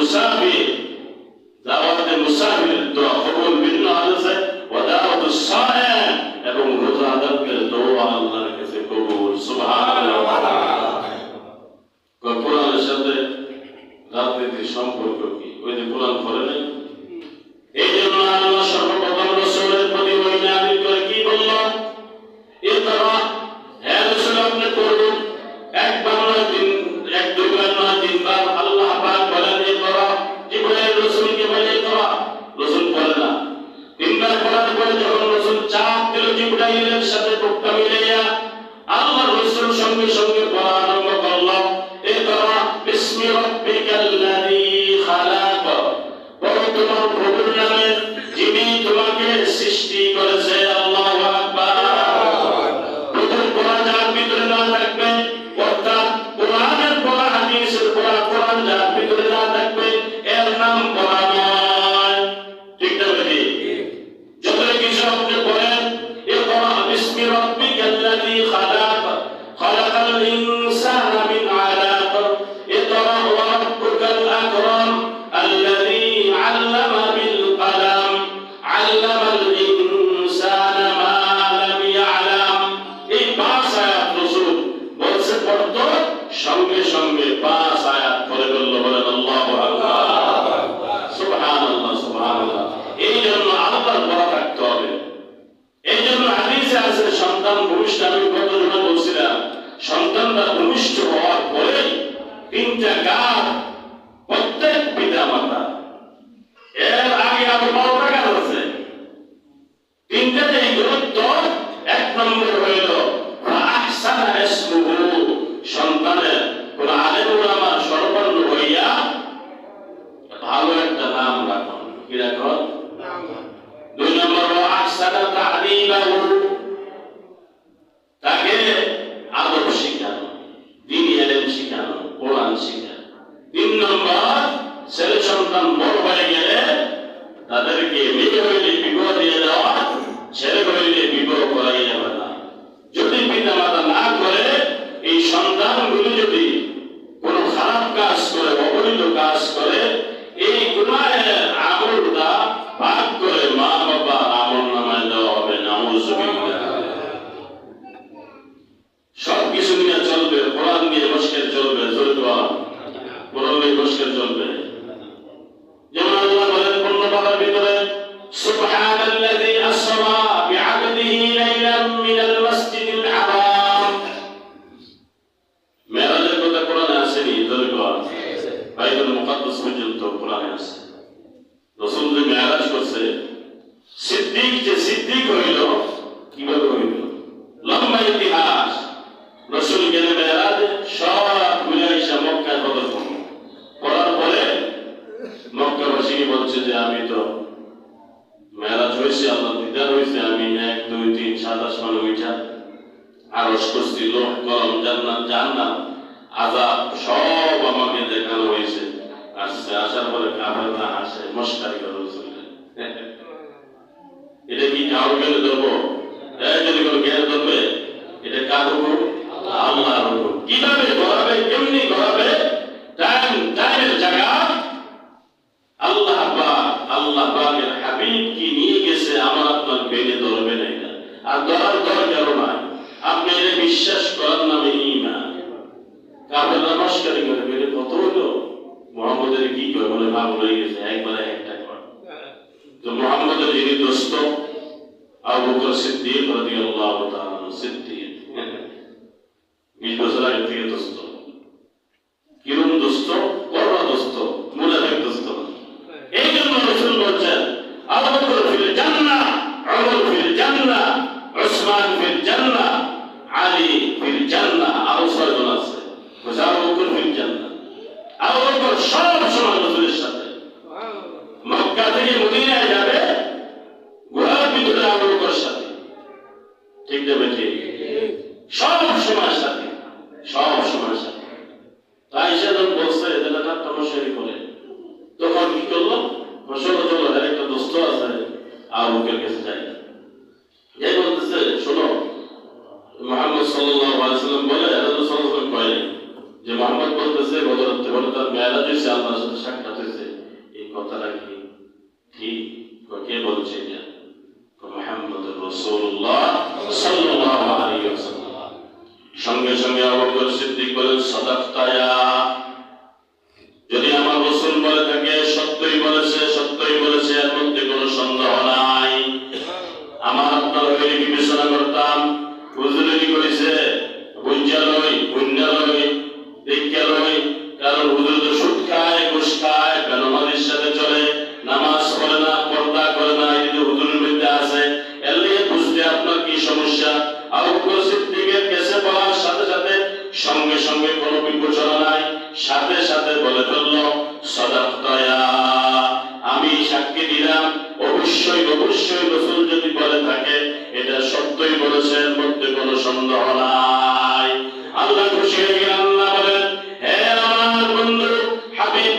মুসাফির, দাওয়াতে মুসাফির দোয়া কবুল ভিন্ন হাদিসে ওয়া দাওয়াতুস সাইম, এবং রোজাদারদের দোয়া আল্লাহর কাছে কবুল। সুবহানাল্লাহ। কোরআনের সাথে রাজনীতির সম্পর্ক কি? ওই যে কোরআন পড়ে নাই, এই জন্য আল্লাহ সর্বপ্রথম রাসূলের প্রতি ওহী নাযিল করে কি বলল? ইকরা, হে রাসূল আপনি পড়ুন। একবার নয়, দুইবার নয়, তিনবার আল্লাহ পাক বলেন ইকরা। জিবরাইল রাসূলকে বলে ইকরা, রাসূল পড়ে না। তিনবার পড়ার পরে যখন রাসূল চাপ দিল জিবরাইলের সাথে বুকটা মিলাইয়া, আল্লাহ রাসূল সঙ্গে সঙ্গে পড়া আরম্ভ করল, ইকরা বিসমি রাব্বিকাল্লাযী খালাক, পড়ো তোমার প্রভুর নামে যিনি তোমাকে সৃষ্টি করেছে। আল্লাহু আকবার। প্রথম পড়া যার ভিতরে না থাকবে, অর্থাৎ কোরআনের পড়া, হাদিসের পড়া, কোরআন যার ভিতরে না থাকবে, এর নাম পড়া নয়। ঠিক না ভাই? যতই কিছু আপনি পড়েন, ইকরা বিসমি রাব্বিকাল্লাযী খালাক, খালাকাল ইনসানা মিন আলাক, ইকরা ওয়া রাব্বুকাল আকরাম আল্লাযী আল্লামা বিল কলম, আল্লামাল ইনসানা মা লাম ইয়ালাম। এই 5 আয়াত রাসূল বলছে পড়তো, সঙ্গে সঙ্গে 5 আয়াত পড়ে বলল, বলেন আল্লাহু আকবার। সুবহানাল্লাহ, সুবহানাল্লাহ। এই জন্য আল্লাহর পড়া থাকতে হবে। এই জন্য হাদিসে আছে সন্তান ভূমিষ্ঠ, আমি গত জন্য বলছিলাম, সন্তানরা ভূমিষ্ঠ হওয়ার পরে 3টা কাজ প্রত্যেক পিতা মাতা, এর আগে আরো 12টা কাজ আছে। 3টা যে গুরুত্ব, 1 নম্বর হইল আহসানা ইসমুহু, সন্তানের কোন আলেম উলামা সর্বন্ন হইয়া ভালো একটা নাম রাখুন। কি রাখুন? 2 নম্বর আহসানা তা'লিমাহু, তাকে আদব শিখানো, দ্বীনি ইলম শিখানো, কোরআন শিখানো। 3 নম্বর, ছেলে সন্তান বড় হয়ে গেলে তাদেরকে মেয়ে হইলে বিবাহ দিয়ে দেওয়া, ছেলে হইলে বিবাহ করাই যাবে না। যদি পিতা মাতা না করে, এই সন্তানগুলি যদি কোনো খারাপ কাজ করে, অবৈধ কাজ করে, এই গুনাহের আমলটা ভাগ করে মা বাবা আমলনামায় দেওয়া হবে। নাউযুবিল্লাহ। সবকিছু নিয়ে চলবে, কোরআন দিয়ে মুশকিল চলবে, কোরআন দিয়ে মুশকিল চলবে। যেমন আল্লাহ বলেন কোন বাবার ভিতরে, সুবহানাল্লাযী আসরা বিআবদিহি লাইলাম মিনাল মাসজিদিল হারাম। মেরাজের কথা কোরআনে আসেনি, বাইতুল মুকাদ্দাস পর্যন্ত কোরআনে আছে। রাসূল যে মেরাজ করছে, সিদ্দিক যে সিদ্দিক হইল, কিভাবে হইল? লম্বা ইতিহাস। রাসূল গেলে মেরাজে, সব মিলাইসা মক্কায় পদার্পণ করার পরে মক্কাবাসীকে বলছে যে আমি তো মেরাজ হয়েছে, আল্লাহ দিদার হয়েছে, আমি 1 2 3 7 আসমানে উঠা আরশ করছি, লোক গরম, জান্নাত জাহান্নাম, আযাব সব আমাকে দেখানো হয়েছে। আসছে, আসার পরে কাফেররা হাসে, মশকারি করে রাসূলকে। এটা কি কারো জ্ঞানে ধরবো? যদি কোনো জ্ঞান ধরবে, এটা কার হুকুম? আল্লাহর হুকুম। কিভাবে ঘোরাবে, কেমনি ঘোরাবে, টাইমের জায়গা আল্লাহ পাকের হাবিব কি নিয়ে গেছে, আমার আপনার বেঁধে ধরবে না। এটা আর ধরার দরকারও নাই। আপনি এটা বিশ্বাস করার নামে ঈমান। কাফেররা মশকারি করে, বেড়ে কত হলো, মুহাম্মদের কি করে বলে ভাব হয়ে গেছে, একবারে একটা করে। তো মুহাম্মদের যিনি দোস্ত, আবু বকর সিদ্দিক রাদিয়াল্লাহু তাআলা, সিদ্দিক 20 বছর আগে থেকে দোস্ত। কিরম দোস্ত? করোনা দোস্ত, মুনাফিক দোস্ত। এই জন্য রাসূল বলছেন, আবু বকর ফিল জান্নাহ, উমর ফিল জান্নাহ, উসমান ফিল জান্নাহ, আলী ফিল জান্নাহ। আরো 6 জন আছে। আবু বকর ফিল জান্নাহ। আবু বকর সব সময় রাসূলের সাথে, মক্কা থেকে মদিনায় যাবে, ঘোড়ার ভিতরে আবু বকরের সাথে। ঠিক না বেটি? সব সময় সাথে, সব সময় সাথে। তাই সেদিন বলছে, এটা একটা মশারি করে, তখন কি করলো? চলো চলো, একটা দোস্ত আছে, আবু বকরের কাছে যাই। যাই বলতেছে, শোনো, মুহাম্মদ সাল্লাল্লাহু আলাইহি ওয়াসাল্লাম বলে, রাসূল সাল্লাল্লাহু আলাইহি ওয়াসাল্লাম কয় যে মুহাম্মদ বলতেছে বদরতে বলে তার মেরাজ হয়েছে, আল্লাহর সাথে সাক্ষাৎ হয়েছে। কথাটা কি ঠিক? কে বলছে এটা? মুহাম্মদুর রাসূলুল্লাহ সাল্লাল্লাহু আলাইহি ওয়াসাল্লাম। সঙ্গে সঙ্গে আবু বকর সিদ্দিক বলেন, সাদাকতা ইয়া, যদি আমার রাসূল বলে থাকে সত্যই বলেছে, এর মধ্যে কোনো সন্দেহ নাই। আমার আপনার হয়ে বিবেচনা করতাম, হুজুরেরই কইছে, বুঝা লই, দেখা লই, কারণ হুজুর তো সুদ খায়, ঘুষ খায়, বেনামাজির সাথে চলে, নামাজ পড়ে না, পর্দা করে না, এই যে হুজুরের মধ্যে আছে, এর লিগে বুঝতে আপনার কি সমস্যা? আবু বকর সিদ্দিকের কাছে বলার সাথে সাথে সঙ্গে সঙ্গে কোনো বিবেচনা নাই, সাথে সাথে বলে ফেললো, সাদাকতা ইয়া, আমি সাক্ষী দিলাম, অবশ্যই রাসূল যদি বলে থাকে এটা সত্যই বলেছে, এর মধ্যে কোনো সন্দেহ নাই। আল্লাহ খুশি হয়ে গেলেন। আল্লাহ বলেন, হে আমার বন্ধু হাবিব